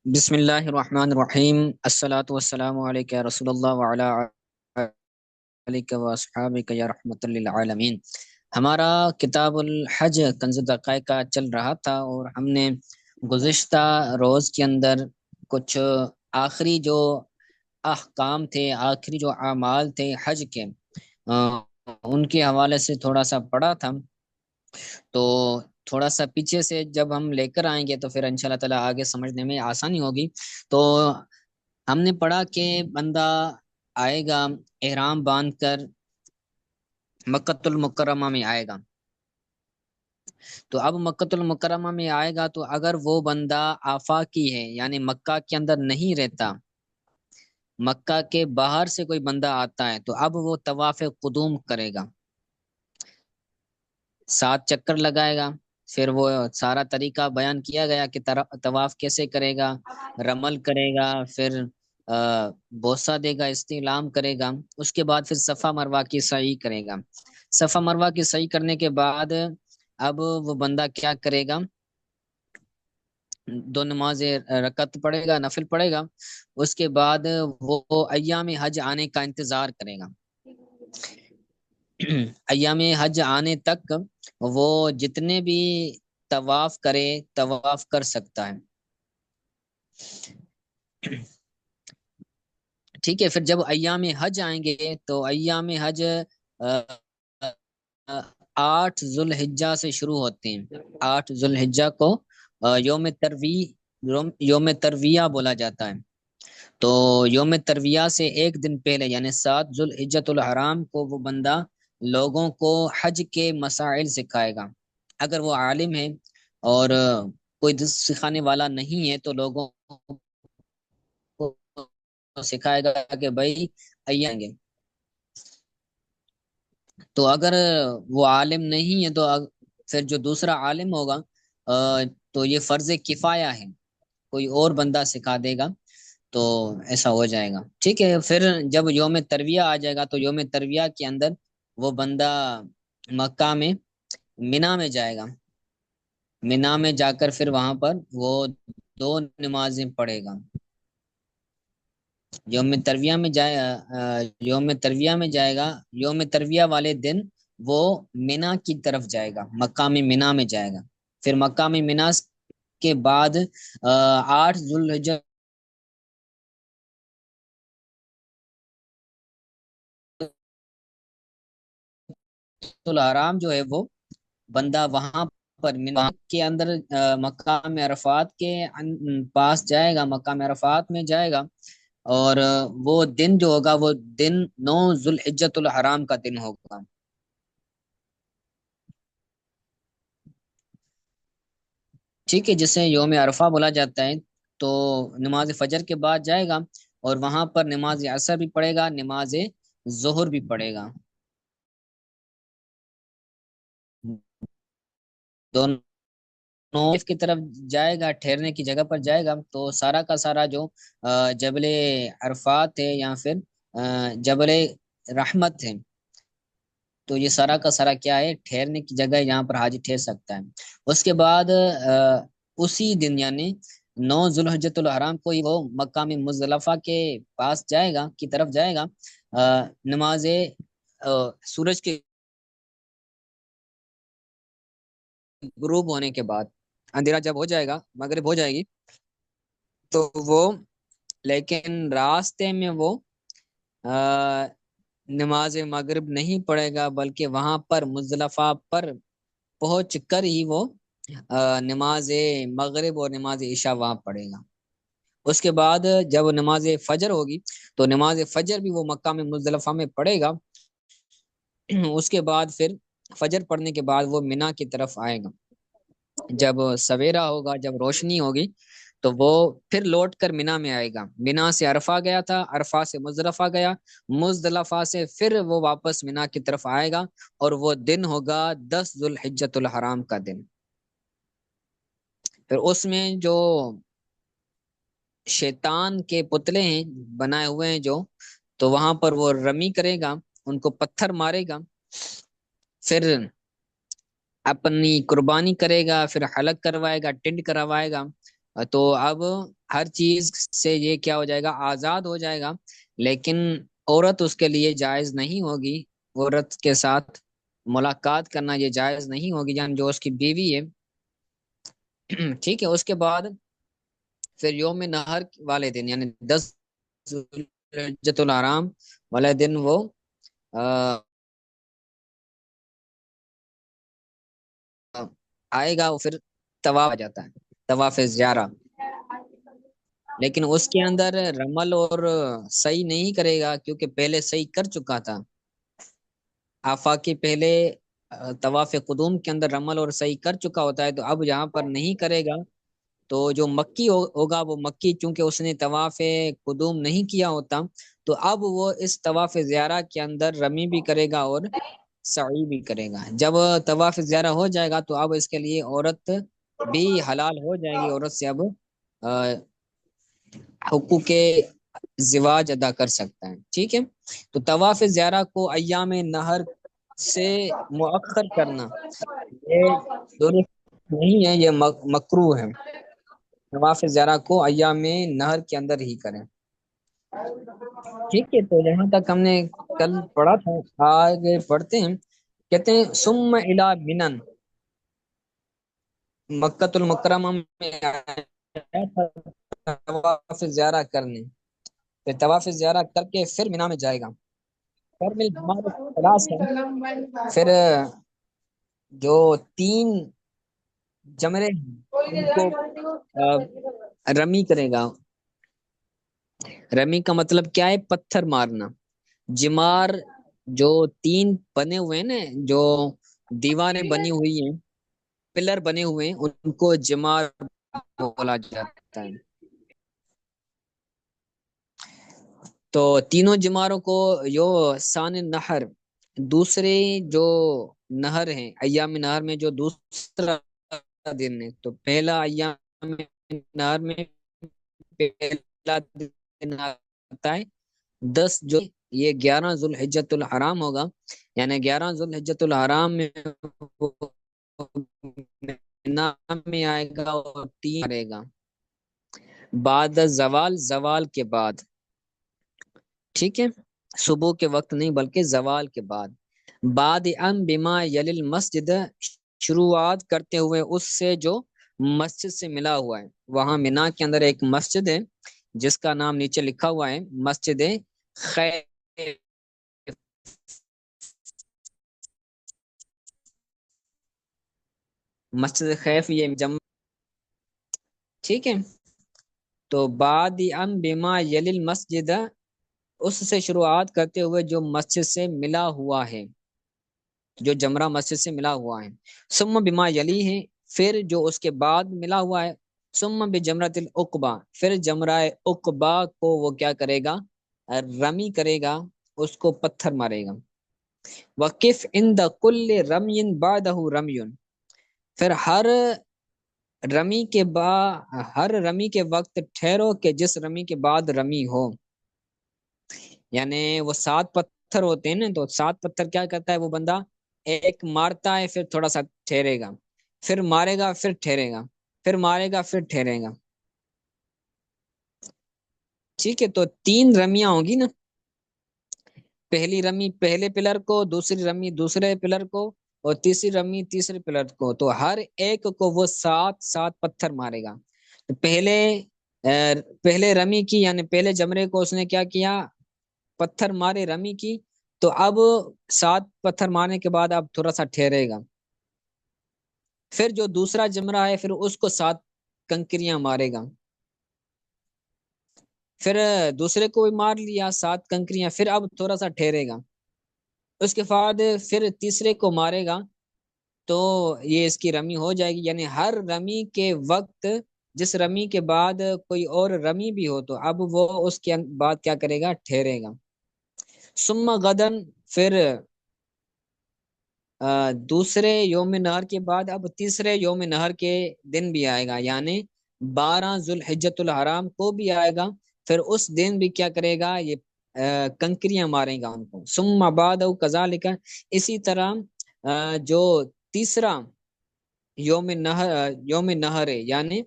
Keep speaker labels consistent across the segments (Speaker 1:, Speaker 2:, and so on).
Speaker 1: بسم اللہ الرحمن الرحیم، الصلاۃ والسلام علیک یا رسول اللہ وعلی آلک و اصحابک یا رحمۃ للعالمین۔ ہمارا کتاب الحج کنز دقائق کا چل رہا تھا، اور ہم نے گزشتہ روز کے اندر کچھ آخری جو احکام تھے، آخری جو اعمال تھے حج کے، آ، ان کے حوالے سے تھوڑا سا پڑھا تھا۔ تو تھوڑا سا پیچھے سے جب ہم لے کر آئیں گے تو پھر انشاءاللہ تعالی آگے سمجھنے میں آسانی ہوگی۔ تو ہم نے پڑھا کہ بندہ آئے گا احرام باندھ کر، مکۃ المکرمہ میں آئے گا۔ تو اب مکۃ المکرمہ میں آئے گا تو اگر وہ بندہ آفاقی ہے، یعنی مکہ کے اندر نہیں رہتا، مکہ کے باہر سے کوئی بندہ آتا ہے، تو اب وہ طواف قدوم کرے گا، 7 چکر لگائے گا۔ پھر وہ سارا طریقہ بیان کیا گیا کہ طواف کیسے کرے گا، رمل کرے گا، پھر بوسہ دے گا، استعلام کرے گا، اس کے بعد پھر صفا مروہ کی سعی کرے گا۔ صفا مروہ کی سعی کرنے کے بعد اب وہ بندہ کیا کرے گا، 2 نمازیں رکعت پڑھے گا، نفل پڑھے گا۔ اس کے بعد وہ ایام حج آنے کا انتظار کرے گا۔ ایام حج آنے تک وہ جتنے بھی طواف کرے، طواف کر سکتا ہے۔ ٹھیک ہے، پھر جب ایام حج آئیں گے تو ایام حج 8 ذوالحجہ سے شروع ہوتے ہیں۔ 8 ذوالحجہ کو یوم ترویہ بولا جاتا ہے۔ تو یوم ترویہ سے ایک دن پہلے، یعنی 7 ذوالحجۃ الحرام کو، وہ بندہ لوگوں کو حج کے مسائل سکھائے گا۔ اگر وہ عالم ہے اور کوئی سکھانے والا نہیں ہے تو لوگوں کو سکھائے گا کہ بھائی آئیں گے۔ تو اگر وہ عالم نہیں ہے تو پھر جو دوسرا عالم ہوگا، تو یہ فرض کفایہ ہے، کوئی اور بندہ سکھا دے گا تو ایسا ہو جائے گا۔ ٹھیک ہے، پھر جب یوم ترویہ آ جائے گا تو یوم ترویہ کے اندر وہ بندہ مکہ میں مینا میں جائے گا۔ مینا میں جا کر پھر وہاں پر وہ 2 نمازیں پڑھے گا۔ یوم ترویہ میں جائے یوم ترویہ میں جائے گا، یوم ترویہ والے دن وہ مینا کی طرف جائے گا، مقام مینا میں جائے گا۔ پھر مقام مینا کے بعد 8 ذوالحجہ الحرام جو ہے وہ بندہ وہاں پر مینا کے اندر مقام عرفات کے پاس جائے گا، مقام عرفات میں جائے گا، اور وہ دن جو ہوگا وہ دن 9 ذوالحجۃ الحرام کا دن ہوگا۔ ٹھیک ہے، جسے یوم عرفہ بولا جاتا ہے۔ تو نماز فجر کے بعد جائے گا اور وہاں پر نماز عصر بھی پڑھے گا، نماز ظہر بھی پڑھے گا، دونوں کی طرف جائے گا، ٹھہرنے کی جگہ پر جائے گا۔ تو سارا کا سارا جو جبل عرفات ہے یا پھر جبل رحمت ہے، تو یہ سارا کا سارا کیا ہے، ٹھہرنے کی جگہ ہے، یہاں پر حاجی ٹھہر سکتا ہے۔ اس کے بعد اسی دن یعنی 9 ذوالحجۃ الحرام کو ہی وہ مقام مزدلفہ کے پاس جائے گا، کی طرف جائے گا۔ نماز سورج کے غروب ہونے کے بعد، اندھیرا جب ہو جائے گا، مغرب ہو جائے گی، تو وہ لیکن راستے میں وہ نماز مغرب نہیں پڑھے گا، بلکہ وہاں پر مزدلفہ پر پہنچ کر ہی وہ نماز مغرب اور نماز عشاء وہاں پڑھے گا۔ اس کے بعد جب نماز فجر ہوگی تو نماز فجر بھی وہ مقام مزدلفہ میں پڑھے گا۔ اس کے بعد پھر فجر پڑھنے کے بعد وہ مینا کی طرف آئے گا۔ جب سویرا ہوگا، جب روشنی ہوگی، تو وہ پھر لوٹ کر مینا میں آئے گا۔ مینا سے عرفہ گیا تھا، عرفہ سے مزدلفہ گیا، مزدلفہ سے پھر وہ واپس مینا کی طرف آئے گا، اور وہ دن ہوگا 10 ذوالحجۃ الحرام کا دن۔ پھر اس میں جو شیطان کے پتلے ہیں بنائے ہوئے ہیں جو، تو وہاں پر وہ رمی کرے گا، ان کو پتھر مارے گا، پھر اپنی قربانی کرے گا، پھر حلق کروائے گا، ٹنڈ کروائے گا، تو اب ہر چیز سے یہ کیا ہو جائے گا، آزاد ہو جائے گا، لیکن عورت اس کے لیے جائز نہیں ہوگی، عورت کے ساتھ ملاقات کرنا یہ جائز نہیں ہوگی، یعنی جو اس کی بیوی ہے۔ ٹھیک ہے، اس کے بعد پھر یوم نہر والے دن، یعنی 10 الحرام والے دن وہ آ، آئے گا، وہ پھر طواف آ جاتا ہے، طواف زیارہ، لیکن اس کے اندر رمل اور صحیح نہیں کرے گا، کیونکہ پہلے صحیح کر چکا تھا آفاقی، پہلے طواف قدوم کے اندر رمل اور صحیح کر چکا ہوتا ہے، تو اب یہاں پر نہیں کرے گا۔ تو جو مکی ہوگا وہ مکی، چونکہ اس نے طواف قدوم نہیں کیا ہوتا، تو اب وہ اس طواف زیارہ کے اندر رمی بھی کرے گا اور سعی بھی کرے گا۔ جب طواف زیارہ ہو جائے گا تو اب اس کے لیے عورت بھی حلال ہو جائے گی، عورت سے اب حقوق زواج ادا کر سکتا ہے۔ ٹھیک ہے، تو طواف زیارہ کو ایام نہر سے مؤخر کرنا یہ درست نہیں ہے، یہ مکروہ ہے۔ طواف زیارہ کو ایام نہر کے اندر ہی کریں۔ ٹھیک ہے، تو یہاں تک ہم نے کل پڑھا تھا، آگے پڑھتے ہیں۔ کہتے ہیں ثم الی منن، مکۃ المکرمہ میں آیا تھا طواف زیارہ کرنے، پھر طواف زیارہ کر کے پھر مینا میں جائے گا۔ پھر میں جماعت کلاس ہے، پھر جو 3 جمرے ہیں ان کو رمی کرے گا۔ رمی کا مطلب کیا ہے؟ پتھر مارنا۔ جمار جو 3 بنے ہوئے ہیں نا، جو دیواریں بنی ہوئی ہیں، پلر بنے ہوئے ہیں، ان کو جمار بولا جاتا ہے۔ تو تینوں جماروں کو یو سان نہر، دوسرے جو نہر ہیں، ایام نہر میں جو دوسرا دن ہے، تو پہلا ایام نہر میں پہلا دن آتا ہے 10 جو یہ 11 ذوالحجۃ الحرام ہوگا، یعنی 11 ذوالحجۃ الحرام میں نام میں آئے گا اور 3 رہے گا بعد زوال، زوال کے بعد۔ ٹھیک ہے، صبح کے وقت نہیں بلکہ زوال کے بعد۔ بعد ام بما یل المسجد، شروعات کرتے ہوئے اس سے جو مسجد سے ملا ہوا ہے۔ وہاں مینا کے اندر ایک مسجد ہے جس کا نام نیچے لکھا ہوا ہے، مسجد خیف، مسجد خیف یہ جم۔ ٹھیک ہے، تو بعد ام بما یل المسجد، اس سے شروعات کرتے ہوئے جو مسجد سے ملا ہوا ہے، جو جمرہ مسجد سے ملا ہوا ہے۔ ثم بما یلی ہے، پھر جو اس کے بعد ملا ہوا ہے، ثم بجمرۃ العقبہ، پھر جمرہ عقبہ کو وہ کیا کرے گا؟ رمی کرے گا، اس کو پتھر مارے گا۔ وقف عند کل رمی بعدہ رمی، پھر ہر رمی کے وقت ٹھہرو کہ جس رمی کے بعد رمی ہو، یعنی وہ 7 پتھر ہوتے ہیں نا، تو 7 پتھر کیا کرتا ہے وہ بندہ؟ ایک مارتا ہے، پھر تھوڑا سا ٹھہرے گا، پھر مارے گا، پھر ٹھہرے گا، پھر مارے گا، پھر ٹھہرے گا۔ ٹھیک ہے، تو 3 رمیاں ہوں گی نا، پہلی رمی پہلے پلر کو، دوسری رمی دوسرے پلر کو، اور تیسری رمی تیسرے پلر کو، تو ہر ایک کو وہ 7 پتھر مارے گا۔ تو پہلے رمی کی، یعنی پہلے جمرے کو اس نے کیا کیا؟ پتھر مارے رمی کی، تو اب 7 پتھر مارنے کے بعد اب تھوڑا سا ٹھہرے گا، پھر جو دوسرا جمرہ ہے پھر اس کو 7 کنکریاں مارے گا، پھر دوسرے کو بھی مار لیا 7 کنکریاں، پھر اب تھوڑا سا ٹھہرے گا، اس کے بعد پھر تیسرے کو مارے گا، تو یہ اس کی رمی ہو جائے گی۔ یعنی ہر رمی کے وقت، جس رمی کے بعد کوئی اور رمی بھی ہو، تو اب وہ اس کے بعد کیا کرے گا؟ ٹھہرے گا۔ ثم غدن، پھر دوسرے یوم نہر کے بعد اب تیسرے یوم نہر کے دن بھی آئے گا، یعنی 12 ذوالحجۃ الحرام کو بھی آئے گا، پھر اس دن بھی کیا کرے گا؟ یہ کنکریاں مارے گا ان کو۔ ثم بعد کذالک، اسی طرح جو تیسرا یوم نہر ہے، یعنی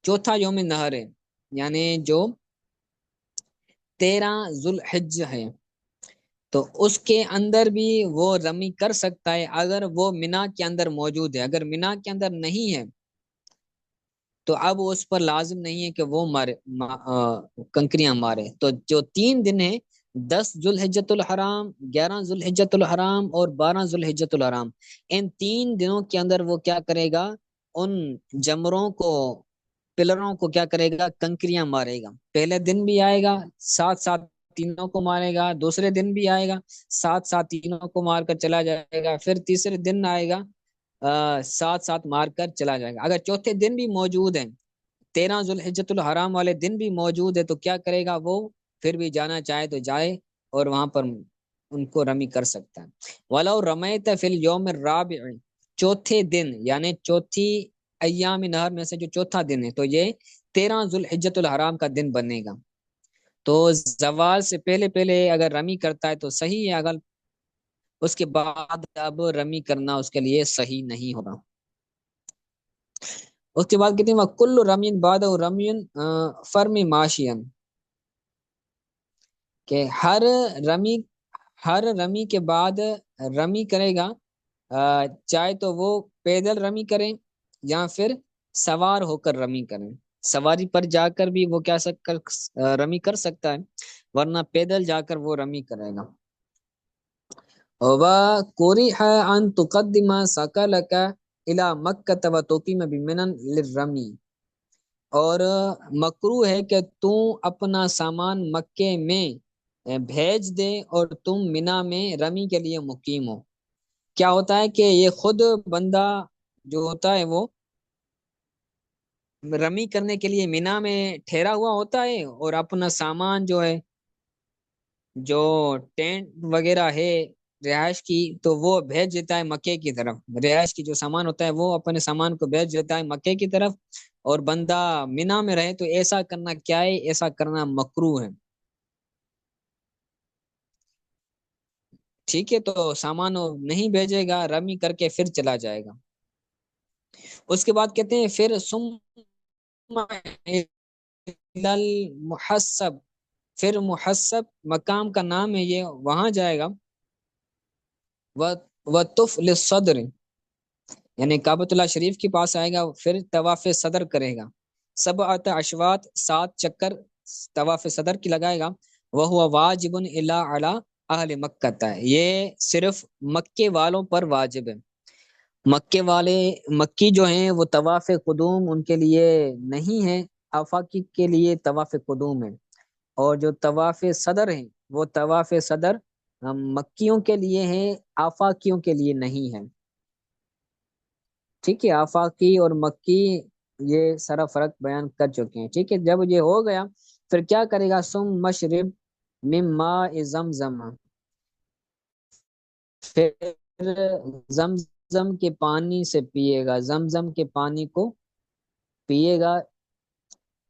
Speaker 1: چوتھا یوم نہر ہے، یعنی جو 13 ذوالحج ہے، تو اس کے اندر بھی وہ رمی کر سکتا ہے اگر وہ مینا کے اندر موجود ہے۔ اگر مینا کے اندر نہیں ہے تو اب اس پر لازم نہیں ہے کہ وہ مارے کنکریاں مارے۔ تو جو 3 دن ہیں، 10 ذوالحجۃ الحرام، 11 ذوالحجۃ الحرام اور 12 ذوالحجۃ الحرام، ان 3 دنوں کے اندر وہ کیا کرے گا؟ ان جمروں کو، پلروں کو کیا کرے گا؟ کنکریاں مارے گا۔ پہلے دن بھی آئے گا، ساتھ ساتھ تینوں کو مارے گا، دوسرے دن بھی آئے گا، ساتھ ساتھ تینوں کو مار کر چلا جائے گا، پھر تیسرے دن آئے گا، ساتھ ساتھ مار کر چلا جائے گا۔ اگر چوتھے دن بھی موجود ہے، 13 ذوالحجۃ الحرام والے دن بھی موجود ہے، تو کیا کرے گا وہ؟ پھر بھی جانا چاہے تو جائے اور وہاں پر ان کو رمی کر سکتا ہے۔ وَلَوْ رَمَيْتَ فِي الْيَوْمِ الرَّابِعِ، چوتھے دن یعنی چوتھی ایام نہر میں سے جو چوتھا دن ہے، تو یہ 13 ذوالحجۃ الحرام کا دن بنے گا۔ تو زوال سے پہلے پہلے اگر رمی کرتا ہے تو صحیح ہے، اگر اس کے بعد اب رمی کرنا اس کے لیے صحیح نہیں ہوگا۔ اس کے بعد کہتے ہیں کل رمین بعد رمین فرمی معاشین، کہ رمی ہر رمی کے بعد رمی کرے گا، چاہے تو وہ پیدل رمی کریں یا پھر سوار ہو کر رمی کریں۔ سواری پر جا کر بھی وہ کیا رمی کر سکتا ہے، ورنہ پیدل جا کر وہ رمی کرے گا۔ وَكُرِهَ أَن تُقَدِّمَ ثَقَلَكَ إِلَى مَكَّةَ وَتُقِيمَ بِمِنًى لِلرَّمِي، اور مکروہ ہے کہ تو اپنا سامان مکے میں بھیج دے اور تم مینا میں رمی کے لیے مقیم ہو۔ کیا ہوتا ہے کہ یہ خود بندہ جو ہوتا ہے وہ رمی کرنے کے لیے مینا میں ٹھہرا ہوا ہوتا ہے، اور اپنا سامان جو ہے، جو ٹینٹ وغیرہ ہے رہائش کی، تو وہ بھیج دیتا ہے مکے کی طرف۔ رہائش کی جو سامان ہوتا ہے وہ اپنے سامان کو بھیج دیتا ہے مکے کی طرف، اور بندہ مینا میں رہے تو ایسا کرنا کیا ہے؟ ایسا کرنا مکروہ ہے۔ ٹھیک ہے، تو سامان وہ نہیں بھیجے گا، رمی کر کے پھر چلا جائے گا۔ اس کے بعد کہتے ہیں پھر محسب، پھر محسب مقام کا نام ہے یہ، وہاں جائے گا۔ وطف للصدر، یعنی کعبۃ اللہ شریف کے پاس آئے گا، پھر طواف صدر کرے گا۔ 7 اشواط، 7 چکر طواف صدر کی لگائے گا۔ وہ واجب الا علی اہل مکہ، یہ صرف مکے والوں پر واجب ہے۔ مکے والے، مکی جو ہیں وہ طواف قدوم ان کے لیے نہیں ہے، آفاقی کے لیے طواف قدوم ہے۔ اور جو طواف صدر ہیں وہ طواف صدر مکیوں کے لیے ہیں، آفاقیوں کے لیے نہیں ہے۔ ٹھیک ہے، آفاقی اور مکی یہ سارا فرق بیان کر چکے ہیں۔ ٹھیک ہے، جب یہ ہو گیا پھر کیا کرے گا؟ ثم مشرب من ماء زمزم، پھر زمزم کے پانی سے پیے گا، زمزم کے پانی کو پیے گا،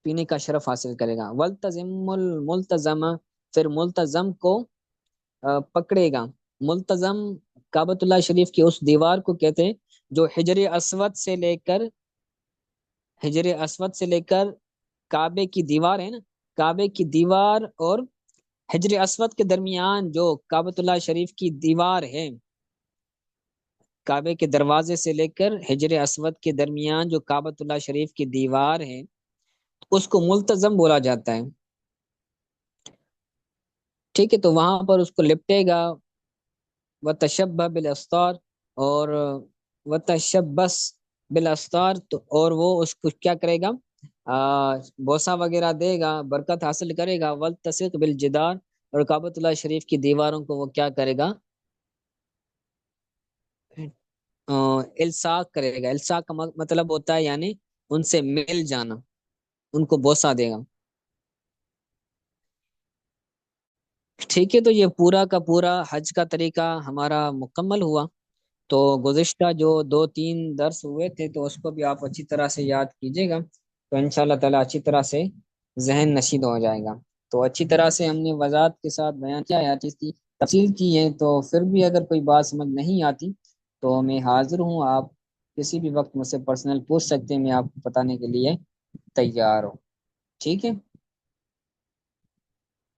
Speaker 1: پینے کا شرف حاصل کرے گا۔ والتزم الملتزم، پھر ملتزم کو پکڑے گا۔ ملتزم کعبۃ اللہ شریف کی اس دیوار کو کہتے ہیں جو حجر اسود سے لے کر کعبے کی دیوار ہے نا، کعبے کی دیوار اور حجر اسود کے درمیان جو کعبۃ اللہ شریف کی دیوار ہے، کعبے کے دروازے سے لے کر حجر اسود کے درمیان جو کعبۃ اللہ شریف کی دیوار ہے، اس کو ملتزم بولا جاتا ہے۔ ٹھیک ہے، تو وہاں پر اس کو لپٹے گا۔ وتشبہ بالاستار، اور وتشبس بالاستار، تو اور وہ اس کو کیا کرے گا؟ بوسہ وغیرہ دے گا، برکت حاصل کرے گا۔ والتصق بالجدار، اور کعبۃ اللہ شریف کی دیواروں کو وہ کیا کرے گا؟ الساق کرے گا۔ الساق کا مطلب ہوتا ہے یعنی ان سے مل جانا، ان کو بوسہ دے گا۔ ٹھیک ہے، تو یہ پورا کا پورا حج کا طریقہ ہمارا مکمل ہوا۔ تو گزشتہ جو 2-3 درس ہوئے تھے تو اس کو بھی آپ اچھی طرح سے یاد کیجیے گا، تو انشاءاللہ تعالی اچھی طرح سے ذہن نشید ہو جائے گا۔ تو اچھی طرح سے ہم نے وضاحت کے ساتھ بیان کیا ہے، چیز کی تفصیل کی ہے، تو پھر بھی اگر کوئی بات سمجھ نہیں آتی تو میں حاضر ہوں، آپ کسی بھی وقت مجھ سے پرسنل پوچھ سکتے ہیں، میں آپ کو بتانے کے لیے تیار ہو، ٹھیک ہے۔